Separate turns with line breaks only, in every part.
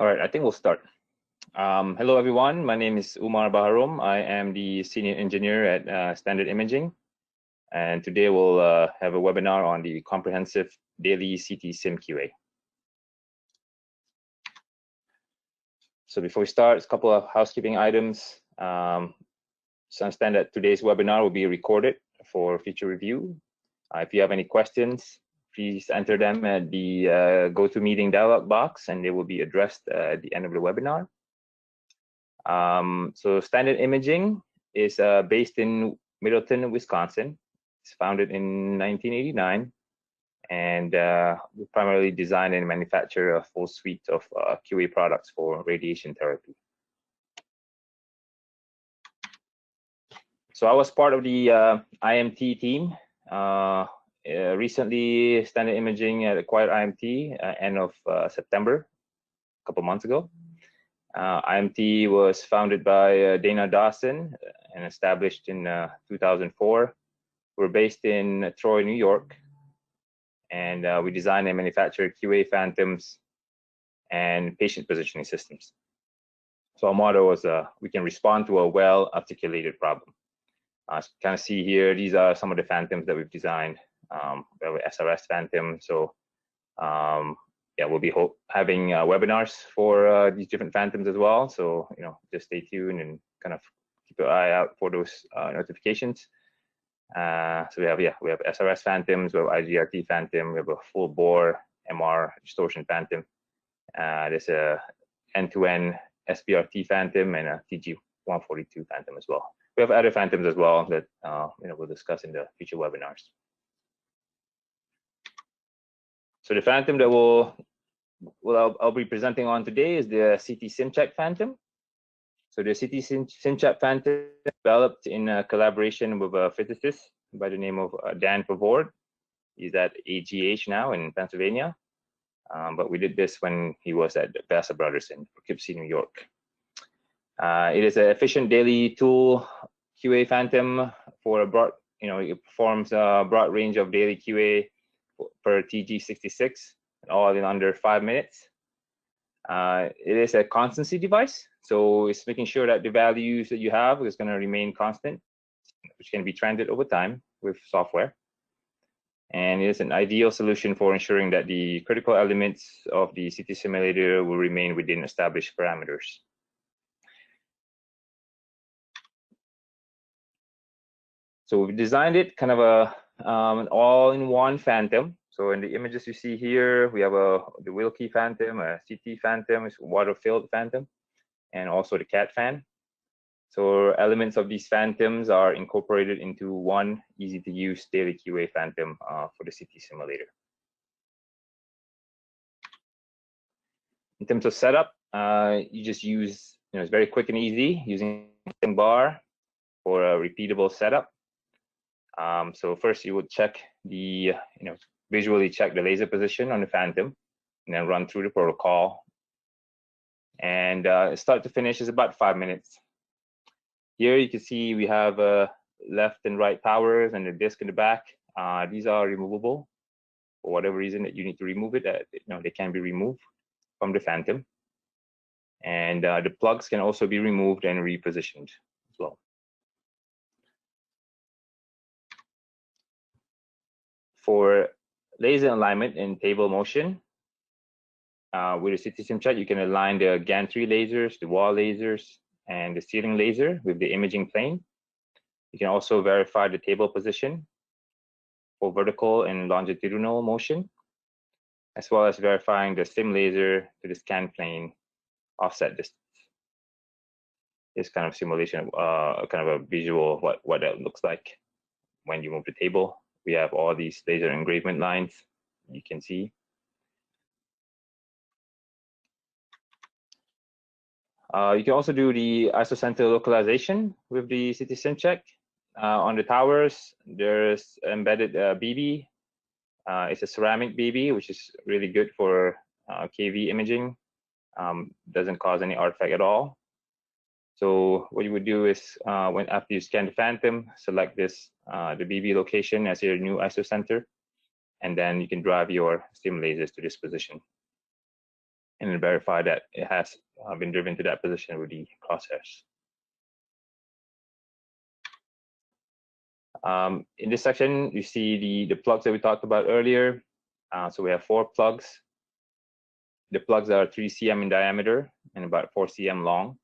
All right, I think we'll start. Hello, everyone. My name is Umar Baharom. I am the senior engineer at Standard Imaging. And today we'll have a webinar on the comprehensive daily CT Sim QA. So before we start, a couple of housekeeping items. So understand that today's webinar will be recorded for future review. If you have any questions, please enter them at the GoToMeeting dialog box, and they will be addressed at the end of the webinar. So Standard Imaging is based in Middleton, Wisconsin. It's founded in 1989, and we primarily design and manufacture a full suite of QA products for radiation therapy. So I was part of the IMT team. Recently, Standard Imaging had acquired IMT end of September, a couple months ago. IMT was founded by Dana Dawson and established in 2004. We're based in Troy, New York, and we design and manufacture QA phantoms and patient positioning systems. So our motto was we can respond to a well-articulated problem. As you kind of see here, these are some of the phantoms that we've designed. We have an SRS phantom, so yeah, we'll be having webinars for these different phantoms as well. So just stay tuned and kind of keep your eye out for those notifications. So we have SRS phantoms, we have IGRT phantom, we have a full bore MR distortion phantom. There's a end-to-end SBRT phantom and a TG-142 phantom as well. We have other phantoms as well that we'll discuss in the future webinars. So the phantom that I'll be presenting on today is the CT SimCheck phantom. So the CT SimCheck phantom developed in collaboration with a physicist by the name of Dan Pavord. He's at AGH now in Pennsylvania, but we did this when he was at Vassar Brothers in Poughkeepsie, New York. It is an efficient daily tool QA phantom for a broad, it performs a broad range of daily QA per TG-66, all in under 5 minutes. It is a constancy device, so it's making sure that the values that you have is going to remain constant, which can be trended over time with software. And it is an ideal solution for ensuring that the critical elements of the CT simulator will remain within established parameters. So we've designed it kind of an all-in-one phantom. So in the images you see here, we have the Wilkie phantom, a CT phantom, it's water-filled phantom, and also the CAT fan. So elements of these phantoms are incorporated into one easy-to-use daily QA phantom for the CT simulator. In terms of setup, you just use, it's very quick and easy using a bar for a repeatable setup. So first you would check the, visually check the laser position on the phantom, and then run through the protocol. And start to finish is about 5 minutes. Here you can see we have left and right powers and the disc in the back. These are removable for whatever reason that you need to remove it. They can be removed from the phantom. And the plugs can also be removed and repositioned as well. For laser alignment and table motion, with the CT SimCheck, you can align the gantry lasers, the wall lasers, and the ceiling laser with the imaging plane. You can also verify the table position for vertical and longitudinal motion, as well as verifying the sim laser to the scan plane offset distance. This kind of simulation, kind of a visual what that looks like when you move the table. We have all these laser engravement lines you can see. You can also do the Isocenter Localization with the CT SimCheck. On the towers, there's embedded BB. It's a ceramic BB, which is really good for KV imaging. Doesn't cause any artifact at all. So what you would do is, after you scan the phantom, select this the BB location as your new isocenter, and then you can drive your sim lasers to this position. and then verify that it has been driven to that position with the crosshairs. In this section, you see the plugs that we talked about earlier. So we have 4 plugs. The plugs are 3 cm in diameter and about 4 cm long.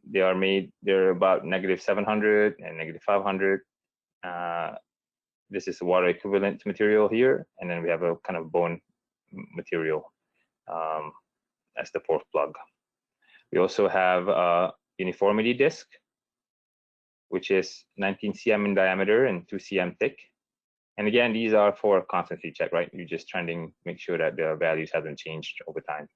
They're about -700 and -500. This is water equivalent material here, and then we have a kind of bone material as the 4th plug. We also have a uniformity disc, which is 19 cm in diameter and 2 cm thick. And again, these are for constancy check, right? You're just trying to make sure that the values haven't changed over time.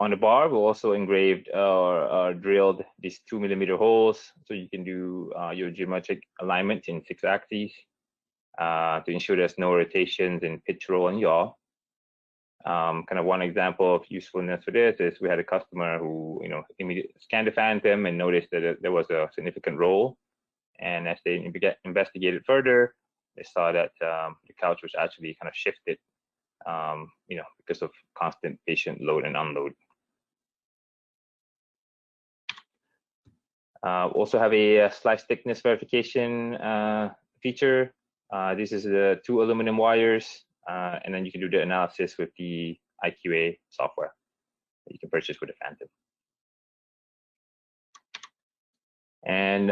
On the bar, we also engraved or drilled these 2 mm holes, so you can do your geometric alignment in 6 axes to ensure there's no rotations in pitch, roll, and yaw. Kind of one example of usefulness for this is we had a customer who, immediately scanned the Phantom and noticed that there was a significant roll. And as they investigated further, they saw that the couch was actually kind of shifted, because of constant patient load and unload. Also have a slice thickness verification feature. This is the 2 aluminum wires, and then you can do the analysis with the IQA software that you can purchase with the Phantom. And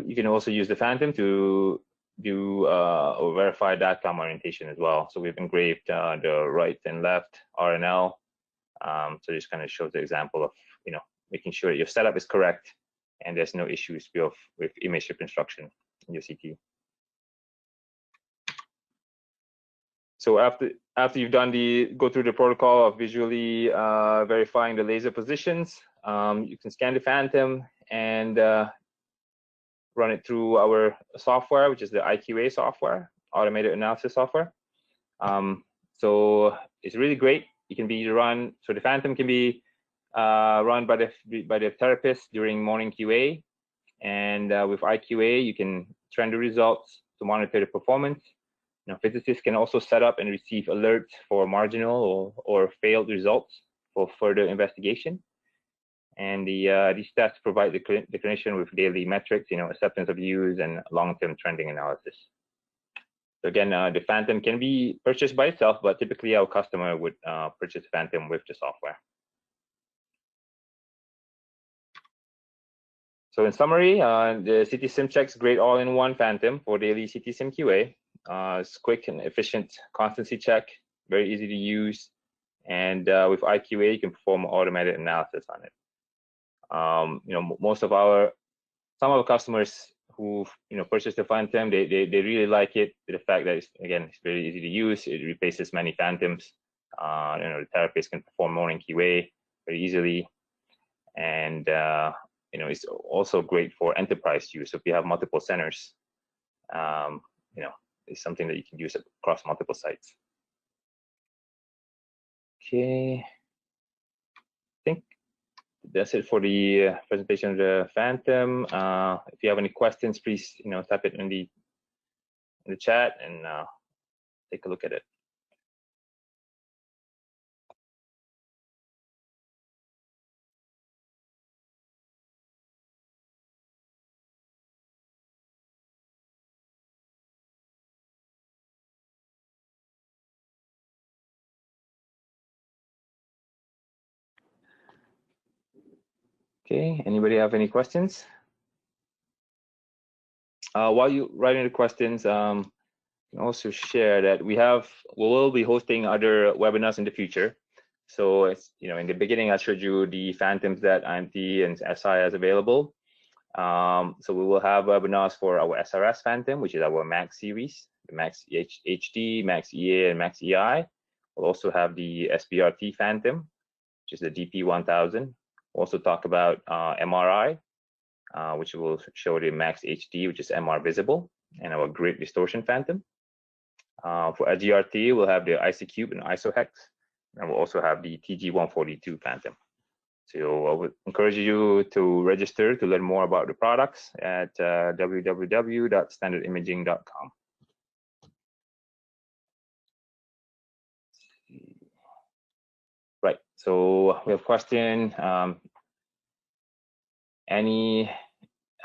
you can also use the Phantom to do or verify DICOM orientation as well. So we've engraved the right and left RNL. So this kind of shows the example of making sure your setup is correct and there's no issues with image reconstruction in your CT. So after you've go through the protocol of visually verifying the laser positions, you can scan the Phantom and run it through our software, which is the IQA software, automated analysis software. So it's really great. It can be run, so the Phantom can be run by the therapist during morning QA, and with IQA you can trend the results to monitor the performance. Physicists can also set up and receive alerts for marginal or failed results for further investigation. And these tests provide the clinician with daily metrics, acceptance of use and long-term trending analysis. So again, the Phantom can be purchased by itself, but typically our customer would purchase Phantom with the software. So in summary, the CT Sim Check's great all-in-one Phantom for daily CT Sim QA. It's quick and efficient constancy check, very easy to use, and with IQA you can perform automated analysis on it. Some of our customers who purchased the Phantom, they really like it. The fact that it's very easy to use. It replaces many Phantoms. The therapist can perform morning QA very easily, and it's also great for enterprise use. So if you have multiple centers, it's something that you can use across multiple sites. Okay, I think that's it for the presentation of the Phantom. If you have any questions, please type it in the chat and take a look at it. Okay, anybody have any questions? While you're writing the questions, I can also share that we will be hosting other webinars in the future. So it's, in the beginning, I showed you the Phantoms that IMT and SI has available. So we will have webinars for our SRS Phantom, which is our Max series, the Max HD, Max EA, and Max EI. We'll also have the SBRT Phantom, which is the DP1000. We'll also talk about MRI, which will show the Max HD, which is MR visible, and our Grid Distortion Phantom. For a GRT, we'll have the IsoCube and IsoHex, and we'll also have the TG-142 Phantom. So I would encourage you to register to learn more about the products at www.standardimaging.com. Right. So we have a question.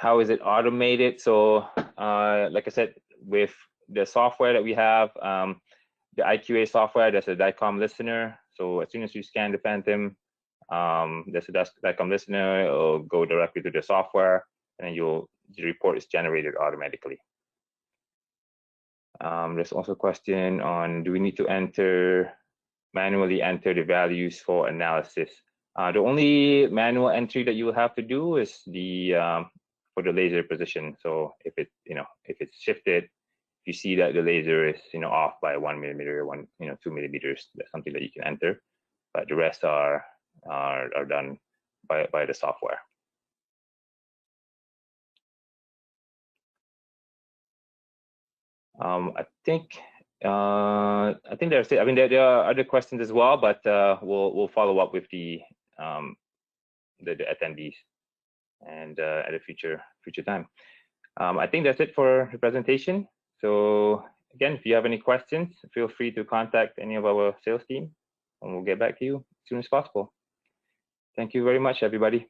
How is it automated? So like I said, with the software that we have, the IQA software, there's a DICOM listener. So as soon as you scan the Phantom, there's a DICOM listener. It'll go directly to the software, and then the report is generated automatically. There's also a question on, do we need to manually enter the values for analysis? The only manual entry that you will have to do is for the laser position. So if it's shifted, if you see that the laser is off by 1 millimeter, 2 millimeters, that's something that you can enter. But the rest are done by the software. I think that's it. I mean, there are other questions as well, but we'll follow up with the attendees and at a future time. I think that's it for the presentation. So again, if you have any questions, feel free to contact any of our sales team, and we'll get back to you as soon as possible. Thank you very much, everybody.